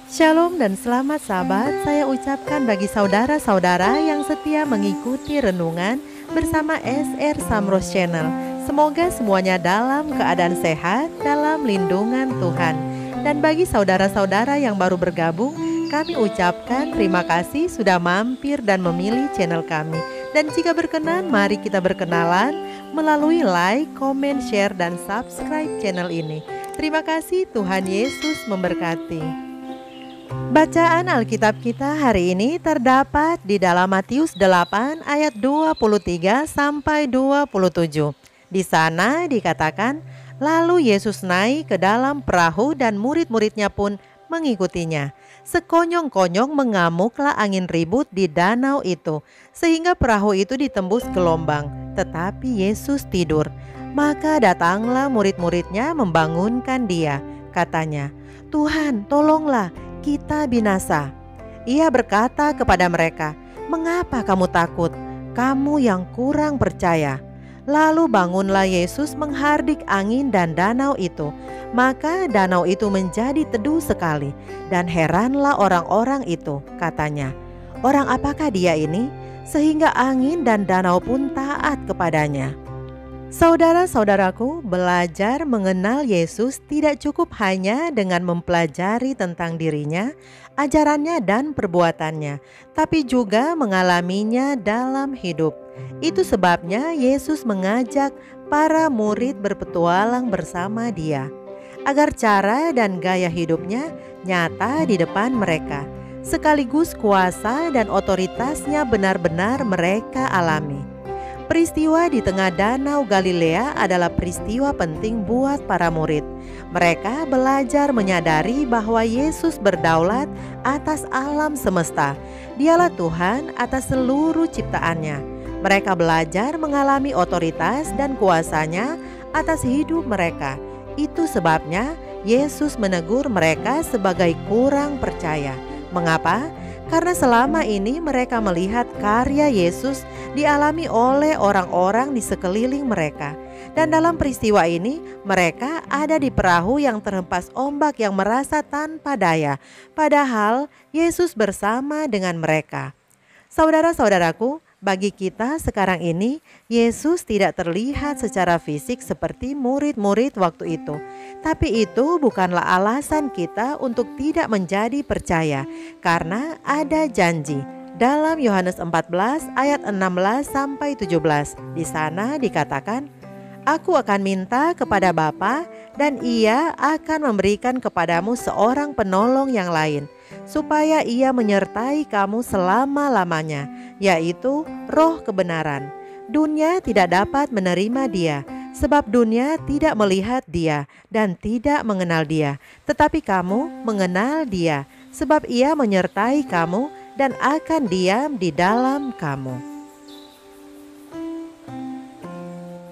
Shalom dan selamat sahabat, saya ucapkan bagi saudara-saudara yang setia mengikuti renungan bersama SR Samros Channel. Semoga semuanya dalam keadaan sehat, dalam lindungan Tuhan. Dan bagi saudara-saudara yang baru bergabung, kami ucapkan terima kasih sudah mampir dan memilih channel kami. Dan jika berkenan, mari kita berkenalan melalui like, comment, share, dan subscribe channel ini. Terima kasih, Tuhan Yesus memberkati. Bacaan Alkitab kita hari ini terdapat di dalam Matius 8 ayat 23 sampai 27. Di sana dikatakan, lalu Yesus naik ke dalam perahu dan murid-muridnya pun mengikutinya. Sekonyong-konyong mengamuklah angin ribut di danau itu, sehingga perahu itu ditembus gelombang, tetapi Yesus tidur. Maka datanglah murid-muridnya membangunkan dia. Katanya, "Tuhan, tolonglah, kita binasa." Ia berkata kepada mereka, "Mengapa kamu takut? Kamu yang kurang percaya." Lalu bangunlah Yesus menghardik angin dan danau itu. Maka danau itu menjadi teduh sekali. Dan heranlah orang-orang itu. Katanya, "Orang apakah dia ini? Sehingga angin dan danau pun taat kepadanya." Saudara-saudaraku, belajar mengenal Yesus tidak cukup hanya dengan mempelajari tentang dirinya, ajarannya dan perbuatannya, tapi juga mengalaminya dalam hidup. Itu sebabnya Yesus mengajak para murid berpetualang bersama dia, agar cara dan gaya hidupnya nyata di depan mereka, sekaligus kuasa dan otoritasnya benar-benar mereka alami. Peristiwa di tengah danau Galilea adalah peristiwa penting buat para murid. Mereka belajar menyadari bahwa Yesus berdaulat atas alam semesta. Dialah Tuhan atas seluruh ciptaannya. Mereka belajar mengalami otoritas dan kuasanya atas hidup mereka. Itu sebabnya Yesus menegur mereka sebagai kurang percaya. Mengapa? Karena selama ini mereka melihat karya Yesus dialami oleh orang-orang di sekeliling mereka. Dan dalam peristiwa ini mereka ada di perahu yang terhempas ombak yang merasa tanpa daya. Padahal Yesus bersama dengan mereka. Saudara-saudaraku, bagi kita sekarang ini, Yesus tidak terlihat secara fisik seperti murid-murid waktu itu. Tapi itu bukanlah alasan kita untuk tidak menjadi percaya, karena ada janji. Dalam Yohanes 14 ayat 16 sampai 17, di sana dikatakan, "Aku akan minta kepada Bapa, dan Ia akan memberikan kepadamu seorang penolong yang lain, supaya Ia menyertai kamu selama-lamanya, yaitu Roh kebenaran. Dunia tidak dapat menerima Dia, sebab dunia tidak melihat Dia dan tidak mengenal Dia. Tetapi kamu mengenal Dia, sebab Ia menyertai kamu dan akan diam di dalam kamu."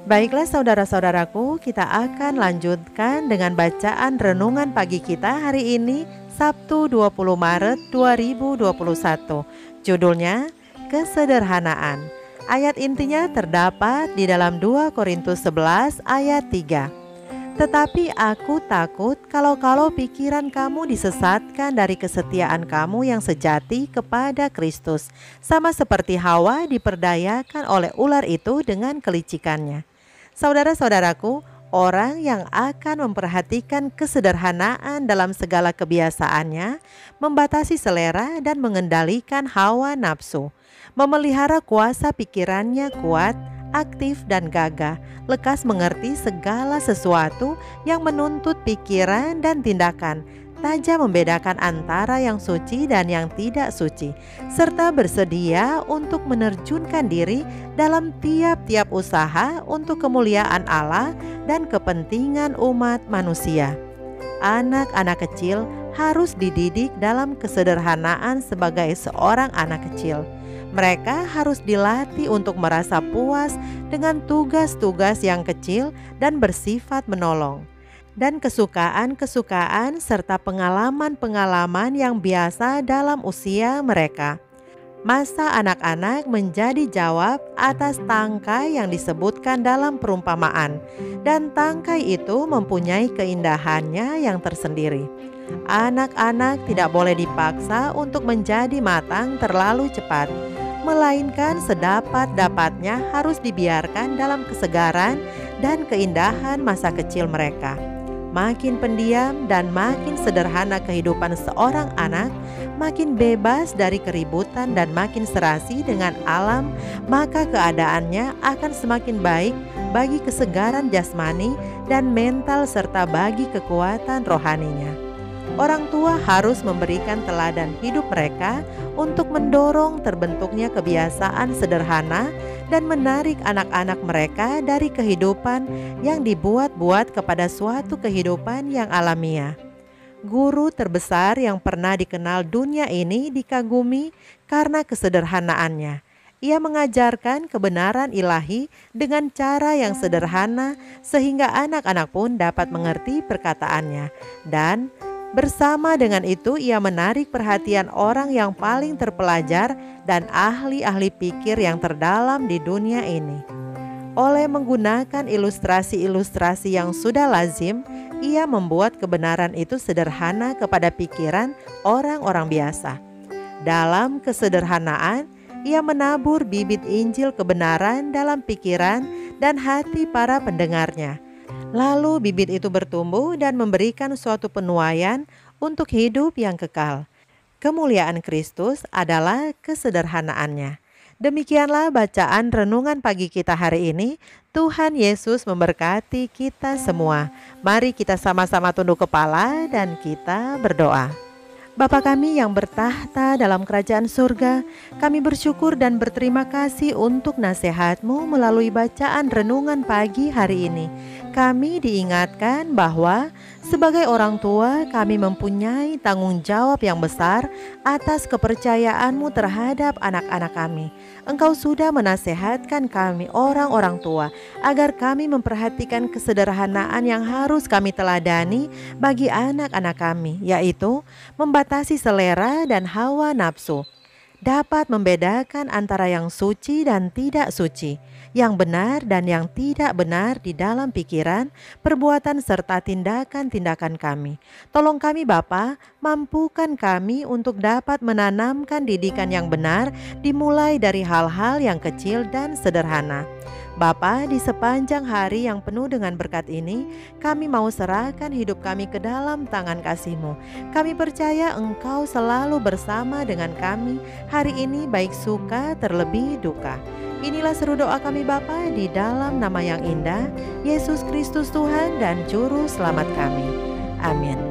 Baiklah saudara-saudaraku, kita akan lanjutkan dengan bacaan renungan pagi kita hari ini, Sabtu 20 Maret 2021. Judulnya, Kesederhanaan. Ayat intinya terdapat di dalam 2 Korintus 11 ayat 3. "Tetapi aku takut kalau pikiran kamu disesatkan dari kesetiaan kamu yang sejati kepada Kristus, sama seperti Hawa diperdayakan oleh ular itu dengan kelicikannya." Saudara-saudaraku, orang yang akan memperhatikan kesederhanaan dalam segala kebiasaannya, membatasi selera dan mengendalikan hawa nafsu, memelihara kuasa pikirannya kuat, aktif dan gagah, lekas mengerti segala sesuatu yang menuntut pikiran dan tindakan, tajam membedakan antara yang suci dan yang tidak suci, serta bersedia untuk menerjunkan diri dalam tiap-tiap usaha untuk kemuliaan Allah dan kepentingan umat manusia. Anak-anak kecil harus dididik dalam kesederhanaan sebagai seorang anak kecil. Mereka harus dilatih untuk merasa puas dengan tugas-tugas yang kecil dan bersifat menolong, dan kesukaan-kesukaan serta pengalaman-pengalaman yang biasa dalam usia mereka. Masa anak-anak menjadi jawab atas tangkai yang disebutkan dalam perumpamaan, dan tangkai itu mempunyai keindahannya yang tersendiri. Anak-anak tidak boleh dipaksa untuk menjadi matang terlalu cepat, melainkan sedapat-dapatnya harus dibiarkan dalam kesegaran dan keindahan masa kecil mereka. Makin pendiam dan makin sederhana kehidupan seorang anak, makin bebas dari keributan dan makin serasi dengan alam, maka keadaannya akan semakin baik bagi kesegaran jasmani dan mental serta bagi kekuatan rohaninya. Orang tua harus memberikan teladan hidup mereka untuk mendorong terbentuknya kebiasaan sederhana dan menarik anak-anak mereka dari kehidupan yang dibuat-buat kepada suatu kehidupan yang alamiah. Guru terbesar yang pernah dikenal dunia ini dikagumi karena kesederhanaannya. Ia mengajarkan kebenaran ilahi dengan cara yang sederhana sehingga anak-anak pun dapat mengerti perkataannya. Dan bersama dengan itu ia menarik perhatian orang yang paling terpelajar dan ahli-ahli pikir yang terdalam di dunia ini. Oleh menggunakan ilustrasi-ilustrasi yang sudah lazim, ia membuat kebenaran itu sederhana kepada pikiran orang-orang biasa. Dalam kesederhanaan, ia menabur bibit Injil kebenaran dalam pikiran dan hati para pendengarnya. Lalu bibit itu bertumbuh dan memberikan suatu penuaian untuk hidup yang kekal. Kemuliaan Kristus adalah kesederhanaannya. Demikianlah bacaan renungan pagi kita hari ini. Tuhan Yesus memberkati kita semua. Mari kita sama-sama tunduk kepala dan kita berdoa. Bapa kami yang bertahta dalam kerajaan surga, kami bersyukur dan berterima kasih untuk nasihat-Mu melalui bacaan renungan pagi hari ini. Kami diingatkan bahwa sebagai orang tua kami mempunyai tanggung jawab yang besar atas kepercayaan-Mu terhadap anak-anak kami. Engkau sudah menasehatkan kami orang-orang tua agar kami memperhatikan kesederhanaan yang harus kami teladani bagi anak-anak kami, yaitu membatasi selera dan hawa nafsu, dapat membedakan antara yang suci dan tidak suci, yang benar dan yang tidak benar di dalam pikiran, perbuatan serta tindakan-tindakan kami. Tolong kami Bapa, mampukan kami untuk dapat menanamkan didikan yang benar dimulai dari hal-hal yang kecil dan sederhana. Bapa, di sepanjang hari yang penuh dengan berkat ini, kami mau serahkan hidup kami ke dalam tangan kasih-Mu. Kami percaya Engkau selalu bersama dengan kami hari ini, baik suka terlebih duka. Inilah seru doa kami Bapa, di dalam nama yang indah, Yesus Kristus Tuhan dan Juru Selamat kami. Amin.